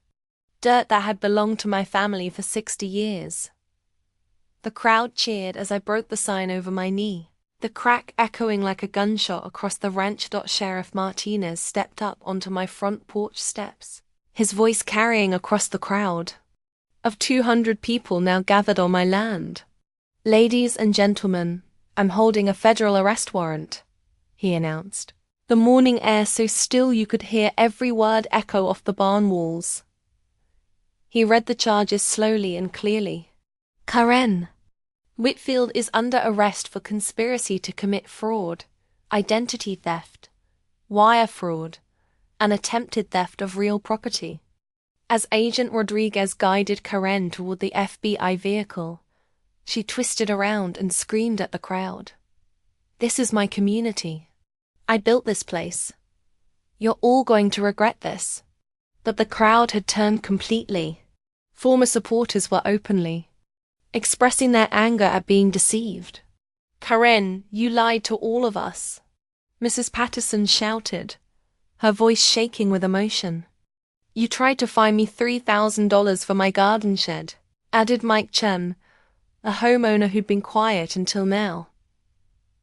Dirt that had belonged to my family for 60 years. The crowd cheered as I broke the sign over my knee, the crack echoing like a gunshot across the ranch. Sheriff Martinez stepped up onto my front porch steps, his voice carrying across the crowd of 200 people now gathered on my land. Ladies and gentlemen, I'm holding a federal arrest warrant, he announced. The morning air so still you could hear every word echo off the barn walls. He read the charges slowly and clearly. Karen Whitfield is under arrest for conspiracy to commit fraud, identity theft, wire fraud, and attempted theft of real property. As Agent Rodriguez guided Karen toward the FBI vehicle, she twisted around and screamed at the crowd. This is my community. I built this place. You're all going to regret this. But the crowd had turned completely. Former supporters were openly expressing their anger at being deceived. Karen, you lied to all of us, Mrs. Patterson shouted, her voice shaking with emotion. You tried to fine me $3,000 for my garden shed, added Mike Chen, a homeowner who'd been quiet until now.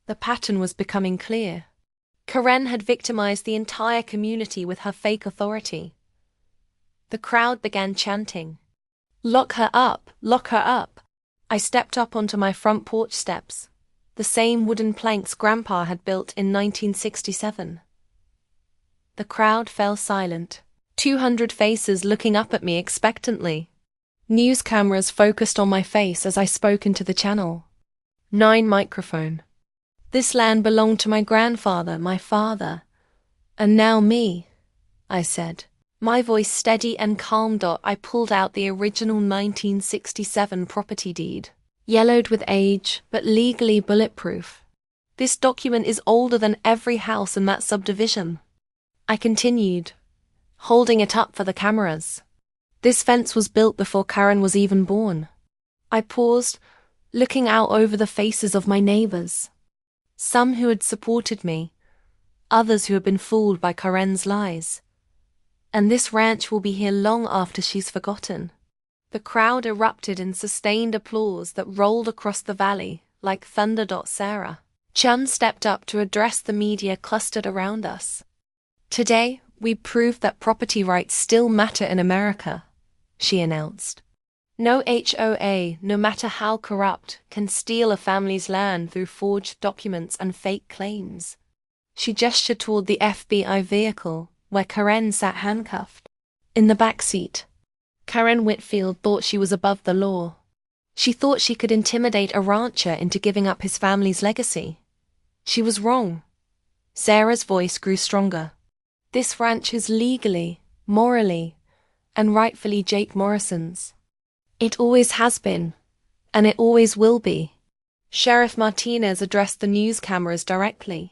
The pattern was becoming clear. Karen had victimized the entire community with her fake authority. The crowd began chanting, "Lock her up, lock her up." I stepped up onto my front porch steps, the same wooden planks Grandpa had built in 1967. The crowd fell silent, 200 faces looking up at me expectantly. News cameras focused on my face as I spoke into the channel. 9 microphone. This land belonged to my grandfather, my father, and now me, I said. My voice steady and calm. I pulled out the original 1967 property deed, yellowed with age, but legally bulletproof. This document is older than every house in that subdivision. I continued, holding it up for the cameras. This fence was built before Karen was even born. I paused, looking out over the faces of my neighbors. Some who had supported me, others who had been fooled by Karen's lies. And this ranch will be here long after she's forgotten. The crowd erupted in sustained applause that rolled across the valley like thunder. Sarah Chun stepped up to address the media clustered around us. Today, we proved that property rights still matter in America, she announced. No HOA, no matter how corrupt, can steal a family's land through forged documents and fake claims. She gestured toward the FBI vehicle, where Karen sat handcuffed. In the back seat, Karen Whitfield thought she was above the law. She thought she could intimidate a rancher into giving up his family's legacy. She was wrong. Sarah's voice grew stronger. This ranch is legally, morally, and rightfully Jake Morrison's. It always has been, and it always will be. Sheriff Martinez addressed the news cameras directly.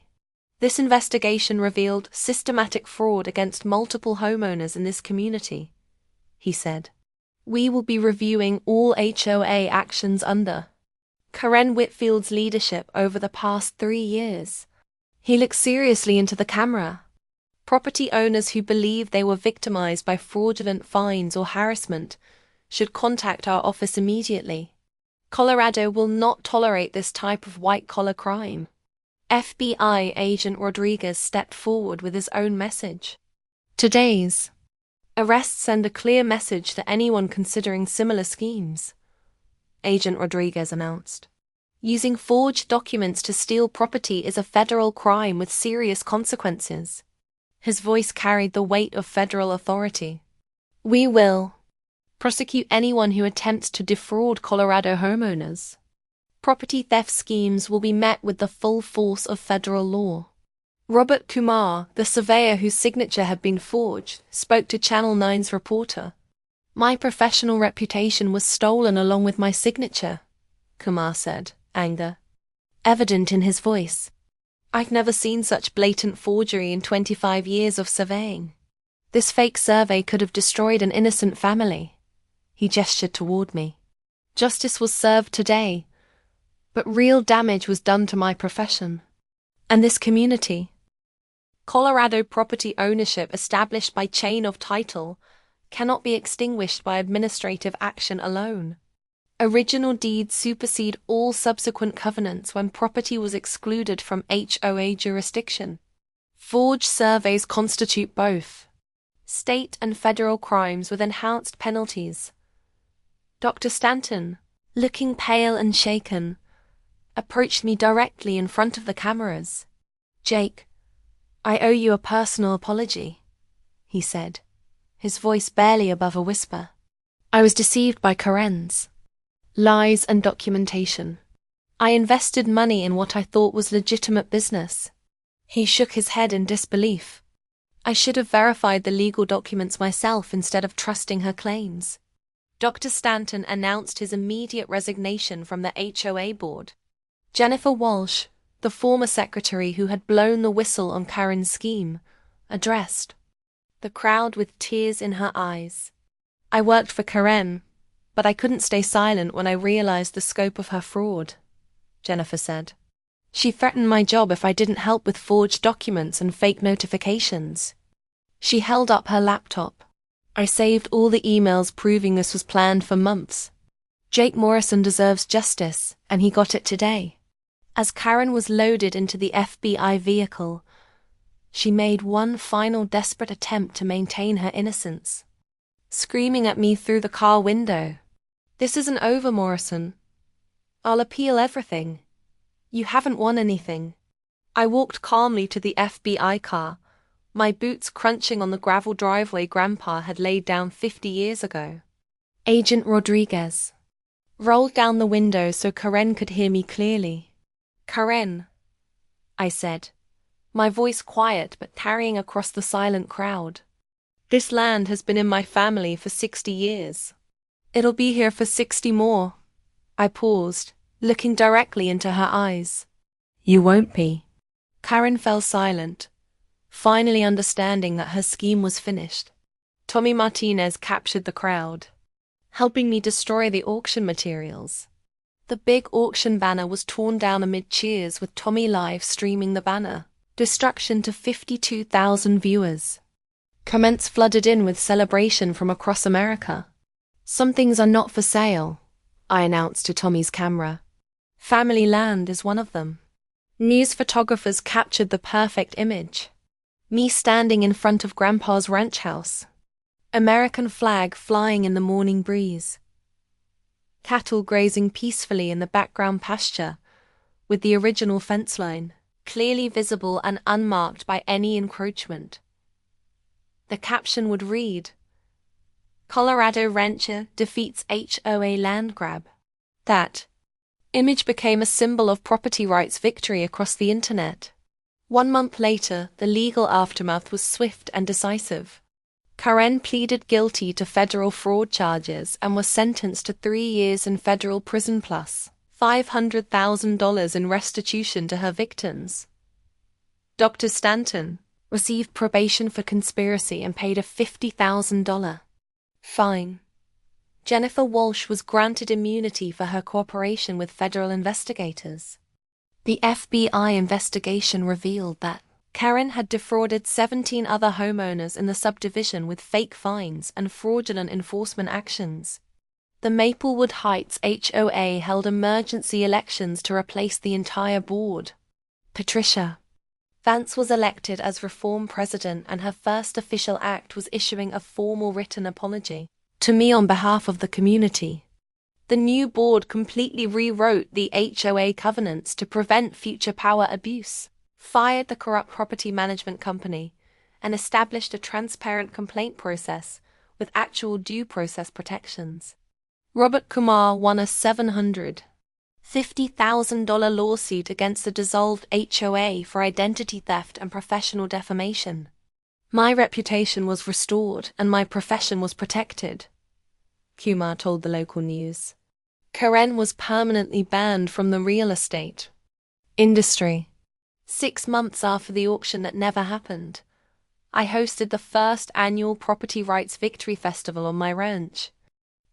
This investigation revealed systematic fraud against multiple homeowners in this community, he said. We will be reviewing all HOA actions under Karen Whitfield's leadership over the past 3 years. He looked seriously into the camera. Property owners who believe they were victimized by fraudulent fines or harassment should contact our office immediately. Colorado will not tolerate this type of white-collar crime. FBI agent Rodriguez stepped forward with his own message. Today's arrests send a clear message to anyone considering similar schemes, Agent Rodriguez announced. Using forged documents to steal property is a federal crime with serious consequences. His voice carried the weight of federal authority. We will prosecute anyone who attempts to defraud Colorado homeowners. Property theft schemes will be met with the full force of federal law. Robert Kumar, the surveyor whose signature had been forged, spoke to Channel 9's reporter. My professional reputation was stolen along with my signature, Kumar said, anger evident in his voice. I've never seen such blatant forgery in 25 years of surveying. This fake survey could have destroyed an innocent family. He gestured toward me. Justice was served today, but real damage was done to my profession and this community. Colorado property ownership established by chain of title cannot be extinguished by administrative action alone. Original deeds supersede all subsequent covenants when property was excluded from HOA jurisdiction. Forged surveys constitute both state and federal crimes with enhanced penalties. Dr. Stanton, looking pale and shaken, approached me directly in front of the cameras. Jake, I owe you a personal apology, he said, his voice barely above a whisper. I was deceived by Karen's lies and documentation. I invested money in what I thought was legitimate business. He shook his head in disbelief. I should have verified the legal documents myself instead of trusting her claims. Dr. Stanton announced his immediate resignation from the HOA board. Jennifer Walsh, the former secretary who had blown the whistle on Karen's scheme, addressed the crowd with tears in her eyes. I worked for Karen, but I couldn't stay silent when I realized the scope of her fraud, Jennifer said. She threatened my job if I didn't help with forged documents and fake notifications. She held up her laptop. I saved all the emails proving this was planned for months. Jake Morrison deserves justice, and he got it today. As Karen was loaded into the FBI vehicle, she made one final desperate attempt to maintain her innocence, screaming at me through the car window. "This isn't over, Morrison. I'll appeal everything. You haven't won anything." I walked calmly to the FBI car, my boots crunching on the gravel driveway Grandpa had laid down 50 years ago. Agent Rodriguez rolled down the window so Karen could hear me clearly. "Karen," I said, my voice quiet but carrying across the silent crowd. "This land has been in my family for 60 years. It'll be here for 60 more." I paused, looking directly into her eyes. "You won't be." Karen fell silent, finally understanding that her scheme was finished. Tommy Martinez captured the crowd, helping me destroy the auction materials. The big auction banner was torn down amid cheers, with Tommy live streaming the banner. Destruction to 52,000 viewers. Comments flooded in with celebration from across America. "Some things are not for sale," I announced to Tommy's camera. "Family land is one of them." News photographers captured the perfect image. Me standing in front of Grandpa's ranch house. American flag flying in the morning breeze. Cattle grazing peacefully in the background pasture, with the original fence line clearly visible and unmarked by any encroachment. The caption would read, "Colorado rancher defeats HOA land grab." That image became a symbol of property rights victory across the internet. 1 month later, the legal aftermath was swift and decisive. Karen pleaded guilty to federal fraud charges and was sentenced to 3 years in federal prison plus $500,000 in restitution to her victims. Dr. Stanton received probation for conspiracy and paid a $50,000 fine. Jennifer Walsh was granted immunity for her cooperation with federal investigators. The FBI investigation revealed that Karen had defrauded 17 other homeowners in the subdivision with fake fines and fraudulent enforcement actions. The Maplewood Heights HOA held emergency elections to replace the entire board. Patricia Vance was elected as reform president, and her first official act was issuing a formal written apology to me on behalf of the community. The new board completely rewrote the HOA covenants to prevent future power abuse, fired the corrupt property management company, and established a transparent complaint process with actual due process protections. Robert Kumar won a $750,000 lawsuit against the dissolved HOA for identity theft and professional defamation. My reputation was restored and my profession was protected, Kumar told the local news. Karen was permanently banned from the real estate industry. 6 months after the auction that never happened, I hosted the first annual Property Rights Victory Festival on my ranch.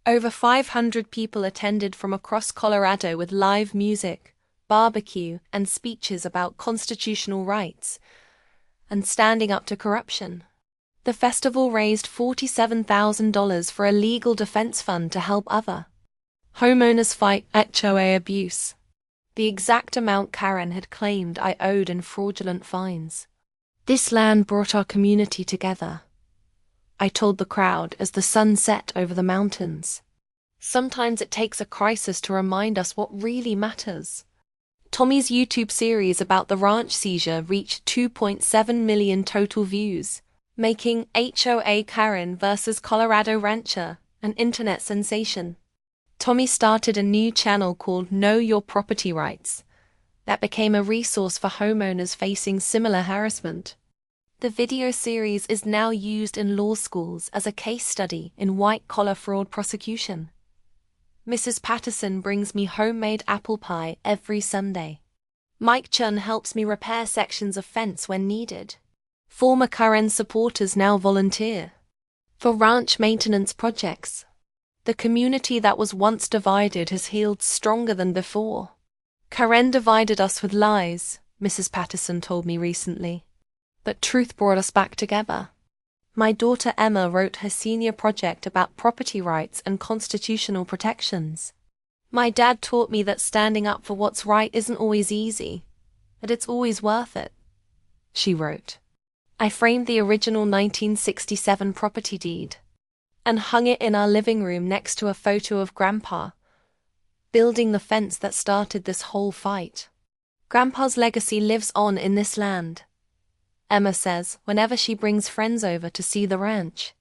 Over 500 people attended from across Colorado with live music, barbecue, and speeches about constitutional rights and standing up to corruption. The festival raised $47,000 for a legal defense fund to help other homeowners fight HOA abuse, the exact amount Karen had claimed I owed in fraudulent fines. "This land brought our community together," I told the crowd as the sun set over the mountains. "Sometimes it takes a crisis to remind us what really matters." Tommy's YouTube series about the ranch seizure reached 2.7 million total views, making HOA Karen vs. Colorado Rancher an internet sensation. Tommy started a new channel called Know Your Property Rights that became a resource for homeowners facing similar harassment. The video series is now used in law schools as a case study in white-collar fraud prosecution. Mrs. Patterson brings me homemade apple pie every Sunday. Mike Chun helps me repair sections of fence when needed. Former Karen supporters now volunteer for ranch maintenance projects. The community that was once divided has healed stronger than before. Karen divided us with lies, Mrs. Patterson told me recently. But truth brought us back together. My daughter Emma wrote her senior project about property rights and constitutional protections. My dad taught me that standing up for what's right isn't always easy, but it's always worth it, she wrote. I framed the original 1967 property deed and hung it in our living room next to a photo of Grandpa, building the fence that started this whole fight. Grandpa's legacy lives on in this land, Emma says whenever she brings friends over to see the ranch.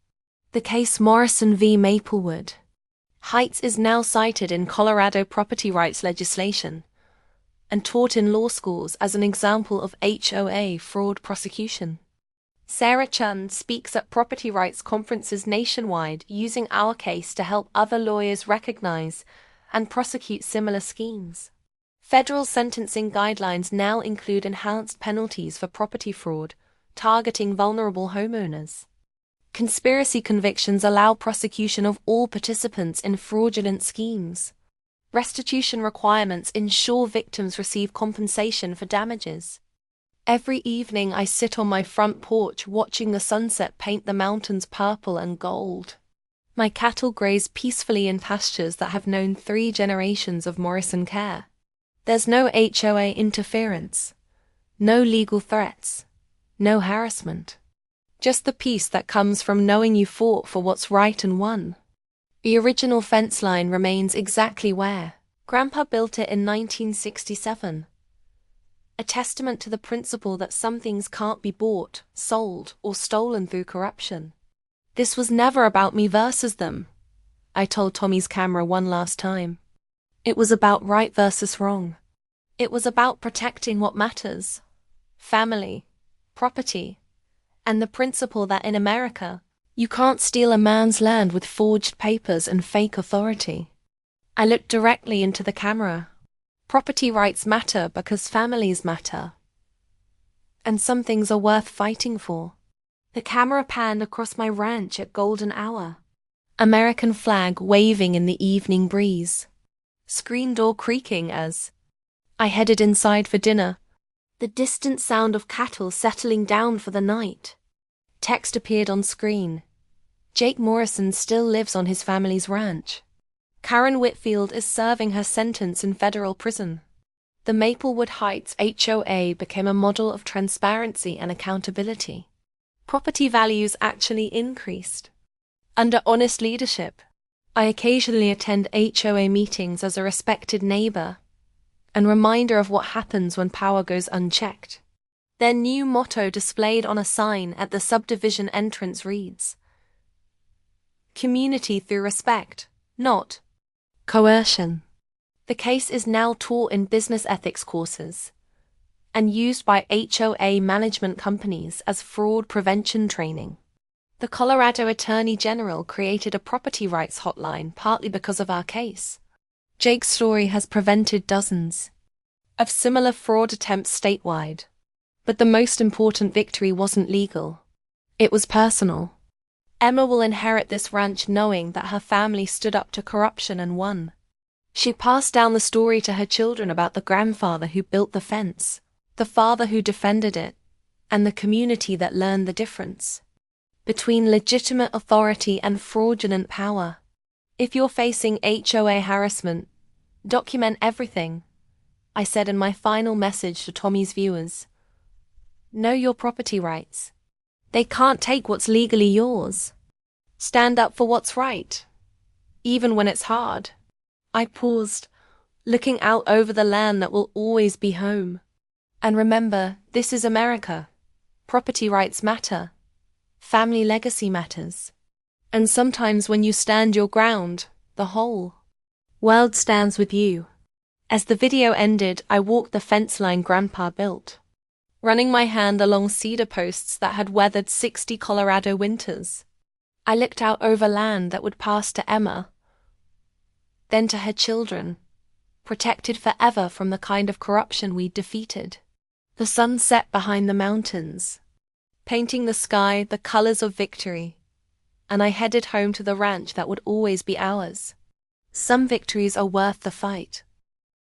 The case Morrison v. Maplewood Heights is now cited in Colorado property rights legislation and taught in law schools as an example of HOA fraud prosecution. Sarah Chun speaks at property rights conferences nationwide using our case to help other lawyers recognize and prosecute similar schemes. Federal sentencing guidelines now include enhanced penalties for property fraud, targeting vulnerable homeowners. Conspiracy convictions allow prosecution of all participants in fraudulent schemes. Restitution requirements ensure victims receive compensation for damages. Every evening I sit on my front porch watching the sunset paint the mountains purple and gold. My cattle graze peacefully in pastures that have known 3 generations of Morrison care. There's no HOA interference, no legal threats, no harassment. Just the peace that comes from knowing you fought for what's right and won. The original fence line remains exactly where Grandpa built it in 1967. A testament to the principle that some things can't be bought, sold, or stolen through corruption. This was never about me versus them, I told Tommy's camera one last time. It was about right versus wrong. It was about protecting what matters: family, property, and the principle that in America, you can't steal a man's land with forged papers and fake authority. I looked directly into the camera. Property rights matter because families matter. And some things are worth fighting for. The camera panned across my ranch at golden hour. American flag waving in the evening breeze. Screen door creaking as I headed inside for dinner. The distant sound of cattle settling down for the night. Text appeared on screen. Jake Morrison still lives on his family's ranch. Karen Whitfield is serving her sentence in federal prison. The Maplewood Heights HOA became a model of transparency and accountability. Property values actually increased. Under honest leadership, I occasionally attend HOA meetings as a respected neighbor and reminder of what happens when power goes unchecked. Their new motto displayed on a sign at the subdivision entrance reads, "Community through respect, not coercion." The case is now taught in business ethics courses and used by HOA management companies as fraud prevention training. The Colorado Attorney General created a property rights hotline partly because of our case. Jake's story has prevented dozens of similar fraud attempts statewide. But the most important victory wasn't legal. It was personal. Emma will inherit this ranch knowing that her family stood up to corruption and won. She passed down the story to her children about the grandfather who built the fence, the father who defended it, and the community that learned the difference between legitimate authority and fraudulent power. If you're facing HOA harassment, document everything, I said in my final message to Tommy's viewers. Know your property rights. They can't take what's legally yours. Stand up for what's right, even when it's hard. I paused, looking out over the land that will always be home. And remember, this is America. Property rights matter. Family legacy matters. And sometimes when you stand your ground, the whole world stands with you. As the video ended, I walked the fence line Grandpa built, running my hand along cedar posts that had weathered 60 Colorado winters. I looked out over land that would pass to Emma, then to her children, protected forever from the kind of corruption we'd defeated. The sun set behind the mountains, painting the sky the colors of victory, and I headed home to the ranch that would always be ours. Some victories are worth the fight.